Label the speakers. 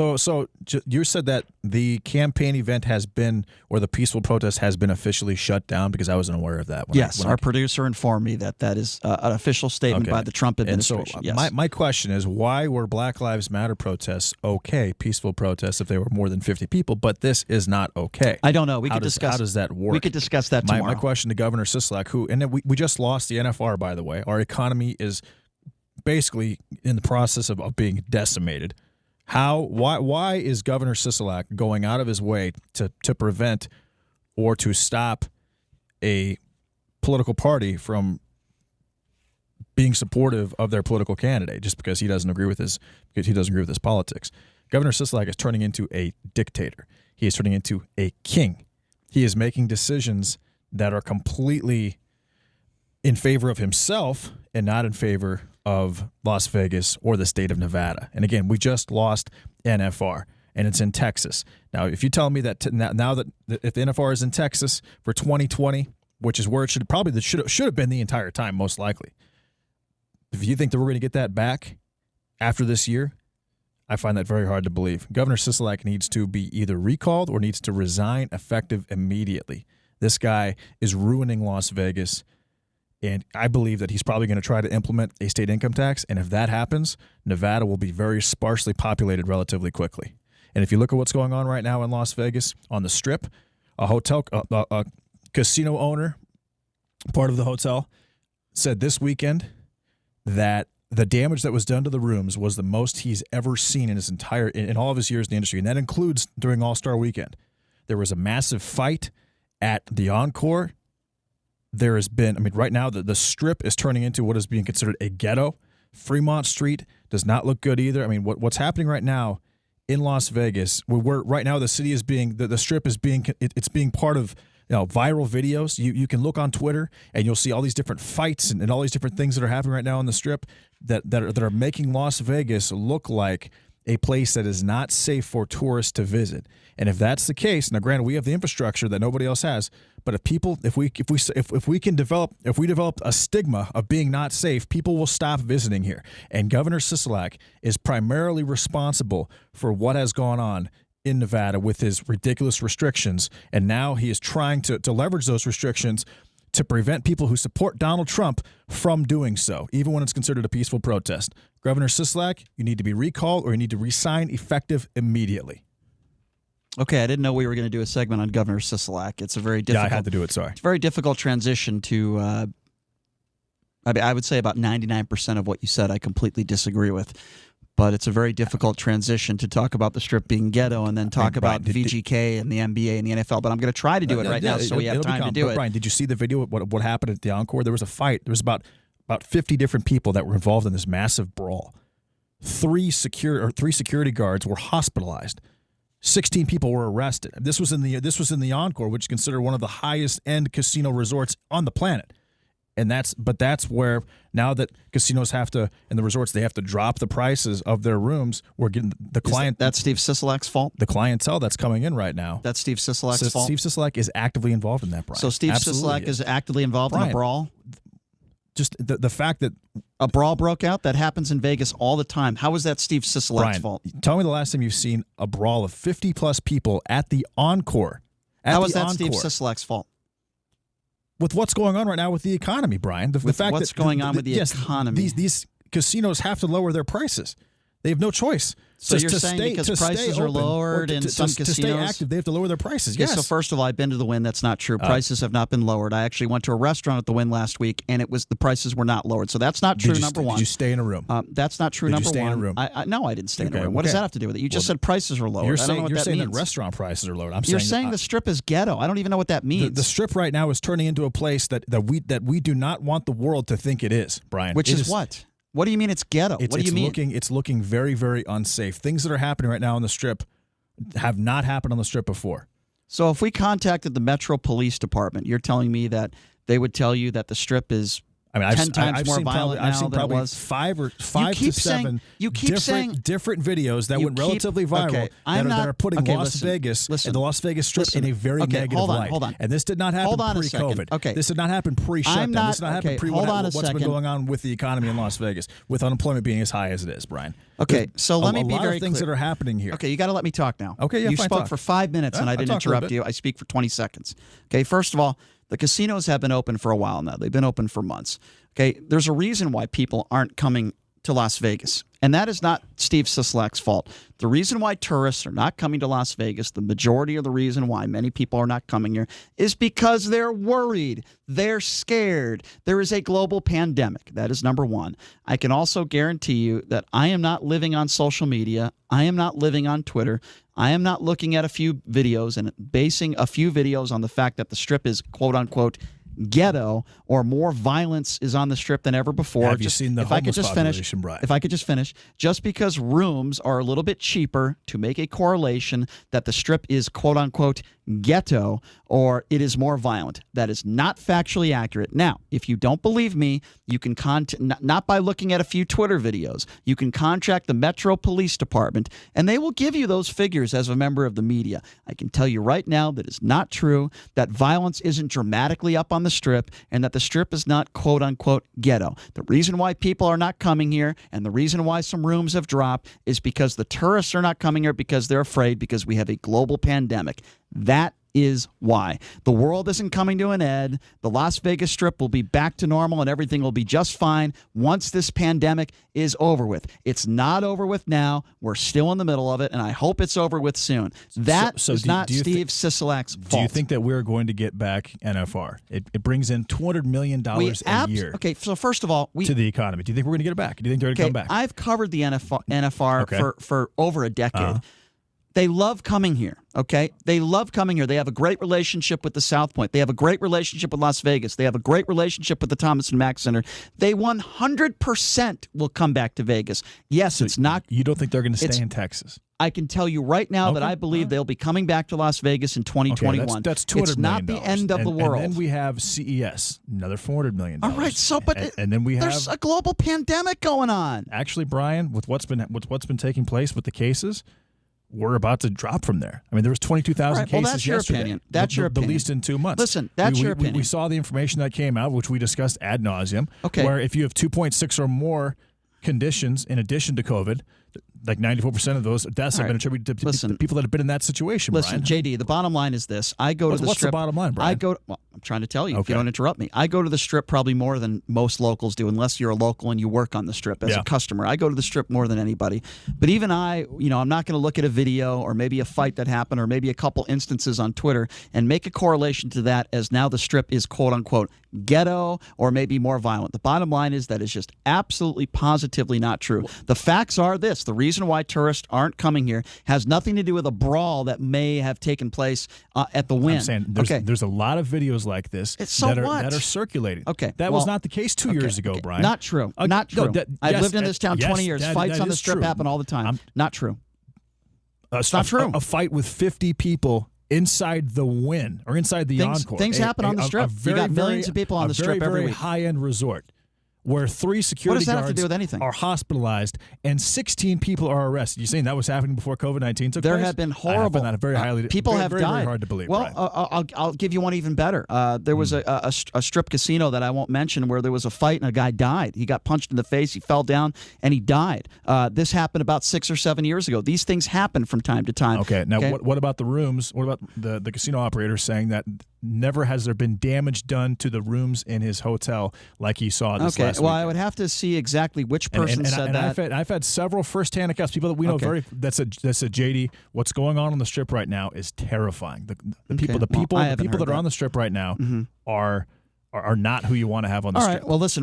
Speaker 1: You said that the campaign event has been, or the peaceful protest has been officially shut down, because I wasn't aware of that.
Speaker 2: Yes, our producer informed me that is an official statement by the Trump administration.
Speaker 1: And so my question is, why were Black Lives Matter protests okay, peaceful protests, if they were more than 50 people, but this is not okay?
Speaker 2: I don't know. How does
Speaker 1: that work?
Speaker 2: We could discuss that tomorrow.
Speaker 1: My question to Governor Sisolak, and we just lost the NFR, by the way. Our economy is basically in the process of being decimated. Why is Governor Sisolak going out of his way to prevent or to stop a political party from being supportive of their political candidate just because he doesn't agree with his politics? Governor Sisolak is turning into a dictator. He is turning into a king. He is making decisions that are completely in favor of himself and not in favor of Las Vegas or the state of Nevada. And again, we just lost NFR, and it's in Texas. Now, if you tell me that now that if the NFR is in Texas for 2020, which is where it should have been the entire time, most likely, if you think that we're going to get that back after this year, I find that very hard to believe. Governor Sisolak needs to be either recalled or needs to resign effective immediately. This guy is ruining Las Vegas. And I believe that he's probably going to try to implement a state income tax. And if that happens, Nevada will be very sparsely populated relatively quickly. And if you look at what's going on right now in Las Vegas on the Strip, a casino owner, part of the hotel, said this weekend that the damage that was done to the rooms was the most he's ever seen in all of his years in the industry. And that includes during All-Star Weekend. There was a massive fight at the Encore. There has been, right now the Strip is turning into what is being considered a ghetto. Fremont Street does not look good either. What's happening right now in Las Vegas, right now the city is being, the Strip is being, it's being part of viral videos. You can look on Twitter and you'll see all these different fights and all these different things that are happening right now on the Strip that are making Las Vegas look like a place that is not safe for tourists to visit. And if that's the case, now granted we have the infrastructure that nobody else has, but if we develop a stigma of being not safe, people will stop visiting here. And Governor Sisolak is primarily responsible for what has gone on in Nevada with his ridiculous restrictions, and now he is trying to leverage those restrictions to prevent people who support Donald Trump from doing so, even when it's considered a peaceful protest. Governor Sisolak, you need to be recalled or you need to resign effective immeway.
Speaker 2: Okay, I didn't know we were going to do a segment on Governor Sisolak. It's a very difficult.
Speaker 1: Yeah, I had to do it. Sorry.
Speaker 2: It's a very difficult transition to. I would say about 99% of what you said I completely disagree with, but it's a very difficult transition to talk about the Strip being ghetto and then talk about VGK and the NBA and the NFL. But I'm going to try to do it right now, so we have time to do it.
Speaker 1: Brian, did you see the video? What happened at the Encore? There was a fight. There was about 50 different people that were involved in this massive brawl. Three security guards were hospitalized. 16 people were arrested. This was in the Encore, which is considered one of the highest end casino resorts on the planet. And that's where now that casinos have to, and the resorts, they have to drop the prices of their rooms. We're getting the client.
Speaker 2: That's Steve Sisolak's fault.
Speaker 1: The clientele that's coming in right now.
Speaker 2: That's Steve Sisolak's fault.
Speaker 1: Steve Sisolak is actively involved in that, Brian.
Speaker 2: So Steve Sisolak is actively involved in a brawl.
Speaker 1: Just the fact that
Speaker 2: a brawl broke out, that happens in Vegas all the time. How is that Steve Sisolak's fault?
Speaker 1: Tell me the last time you've seen a brawl of 50 plus people at the Encore.
Speaker 2: How is that Steve Sisolak's fault?
Speaker 1: With what's going on right now with the economy, Brian. The fact
Speaker 2: what's going on with the economy?
Speaker 1: These casinos have to lower their prices. They have no choice.
Speaker 2: So you're saying because prices are lowered in some casinos?
Speaker 1: To stay active, they have to lower their prices, yes.
Speaker 2: So first of all, I've been to the Wynn. That's not true. Prices have not been lowered. I actually went to a restaurant at the Wynn last week, and the prices were not lowered. So that's not true, number one.
Speaker 1: Did you stay in a room?
Speaker 2: That's not true, number one.
Speaker 1: Did you stay in a room?
Speaker 2: No, I didn't stay in a room. What does that have to do with it? You just said prices were lowered.
Speaker 1: You're
Speaker 2: I don't know what that
Speaker 1: saying
Speaker 2: means.
Speaker 1: That restaurant prices are lowered.
Speaker 2: You're saying the Strip is ghetto. I don't even know what that means.
Speaker 1: The Strip right now is turning into a place that we do not want the world to think it is, Brian.
Speaker 2: Which is what? What do you mean it's ghetto? What do you mean?
Speaker 1: It's looking very, very unsafe. Things that are happening right now on the Strip have not happened on the Strip before.
Speaker 2: So if we contacted the Metro Police Department, you're telling me that they would tell you that the Strip is
Speaker 1: I mean,
Speaker 2: 10 times more violent
Speaker 1: I've seen
Speaker 2: now than it
Speaker 1: probably
Speaker 2: was?
Speaker 1: five to seven different videos that went relatively viral that are putting Las Vegas and the Las Vegas Strip in a very negative light.
Speaker 2: Hold on.
Speaker 1: And this did not happen pre-COVID.
Speaker 2: Okay.
Speaker 1: This did not happen pre-shutdown. This did not happen what's been going on with the economy in Las Vegas, with unemployment being as high as it is, Brian.
Speaker 2: Okay, so let me be very clear.
Speaker 1: A lot of things that are happening here.
Speaker 2: Okay, you got to let me talk now.
Speaker 1: Okay, yeah,
Speaker 2: you
Speaker 1: fine,
Speaker 2: spoke
Speaker 1: talk.
Speaker 2: for 5 minutes and I didn't interrupt you. I speak for 20 seconds. Okay, first of all, the casinos have been open for a while now. They've been open for months. Okay, there's a reason why people aren't coming to Las Vegas, and that is not Steve Sisolak's fault. The reason why tourists are not coming to Las Vegas, the majority of the reason why many people are not coming here, is because they're worried. They're scared. There is a global pandemic. That is number one. I can also guarantee you that I am not living on social media. I am not living on Twitter. I am not looking at a few videos and basing a few videos on the fact that the Strip is quote-unquote ghetto or more violence is on the Strip than ever before.
Speaker 1: Have you seen the homeless population, Brian?
Speaker 2: If I could just finish, just because rooms are a little bit cheaper, to make a correlation that the Strip is quote-unquote ghetto or it is more violent. That is not factually accurate. Now, if you don't believe me, you can not by looking at a few Twitter videos. You can contact the Metro Police Department, and they will give you those figures as a member of the media. I can tell you right now that it's not true, that violence isn't dramatically up on the Strip, and that the Strip is not quote-unquote ghetto. The reason why people are not coming here and the reason why some rooms have dropped is because the tourists are not coming here because they're afraid, because we have a global pandemic. That is why. The world isn't coming to an end. The Las Vegas Strip will be back to normal and everything will be just fine once this pandemic is over with. It's not over with now. We're still in the middle of it, and I hope it's over with soon. That is not Steve Sisolak's fault.
Speaker 1: Do you think that we're going to get back NFR? It brings in $200 million a year.
Speaker 2: Okay, so first of all,
Speaker 1: to the economy. Do you think we're going to get it back? Do you think they're going to come back?
Speaker 2: I've covered the NFR for over a decade. They love coming here, okay? They love coming here. They have a great relationship with the South Point. They have a great relationship with Las Vegas. They have a great relationship with the Thomas and Mack Center. They 100% will come back to Vegas. Yes, so it's not...
Speaker 1: You don't think they're going to stay in Texas?
Speaker 2: I can tell you right now that I believe they'll be coming back to Las Vegas in 2021.
Speaker 1: Okay, that's $200 million.
Speaker 2: It's not the end of the world.
Speaker 1: And then we have CES, another $400 million.
Speaker 2: All right, so
Speaker 1: and then
Speaker 2: there's a global pandemic going on.
Speaker 1: Actually, Brian, with what's been taking place with the cases, we're about to drop from there. I mean, there was 22,000 cases
Speaker 2: that's your
Speaker 1: yesterday.
Speaker 2: Opinion. That's your opinion.
Speaker 1: The least in 2 months.
Speaker 2: Listen, that's your opinion.
Speaker 1: We saw the information that came out, which we discussed ad nauseum, where if you have 2.6 or more conditions in addition to COVID, like 94% of those deaths have been attributed to people that have been in that situation,
Speaker 2: Listen,
Speaker 1: Brian.
Speaker 2: JD, the bottom line is this. I go to the Strip.
Speaker 1: What's the bottom line, Brian?
Speaker 2: I'm trying to tell you if you don't interrupt me. I go to the Strip probably more than most locals do, unless you're a local and you work on the Strip as a customer. I go to the Strip more than anybody. But even I'm not going to look at a video or maybe a fight that happened or maybe a couple instances on Twitter and make a correlation to that as now the Strip is quote-unquote ghetto or maybe more violent. The bottom line is that is just absolutely positively not true. The facts are this. The reason why tourists aren't coming here has nothing to do with a brawl that may have taken place at the Wynn.
Speaker 1: I'm saying there's a lot of videos like this that are circulating.
Speaker 2: Okay.
Speaker 1: That was not the case 2 years ago, Brian.
Speaker 2: Not true. Not true. I've lived in this town 20 years. Fights on the Strip happen all the time. Not true. It's not true.
Speaker 1: A fight with 50 people inside the Wynn or inside the Encore.
Speaker 2: Things happen on the Strip. You got millions of people on the Strip every week.
Speaker 1: High-end resort where 3 security guards are hospitalized and 16 people are arrested. You're saying that was happening before COVID-19 took place?
Speaker 2: There have been horrible. People have died.
Speaker 1: Very hard to believe.
Speaker 2: Well, I'll give you one even better. There was a strip casino that I won't mention where there was a fight and a guy died. He got punched in the face. He fell down and he died. This happened about 6 or 7 years ago. These things happen from time to time.
Speaker 1: Okay. Now, what about the rooms? What about the casino operator saying that never has there been damage done to the rooms in his hotel like he saw this last week?
Speaker 2: Well, I would have to see exactly which person said that.
Speaker 1: I've had several firsthand accounts, people that we know that said, JD, what's going on the Strip right now is terrifying. The people that are on the Strip right now are not who you want to have on the Strip.
Speaker 2: All right. Well, listen.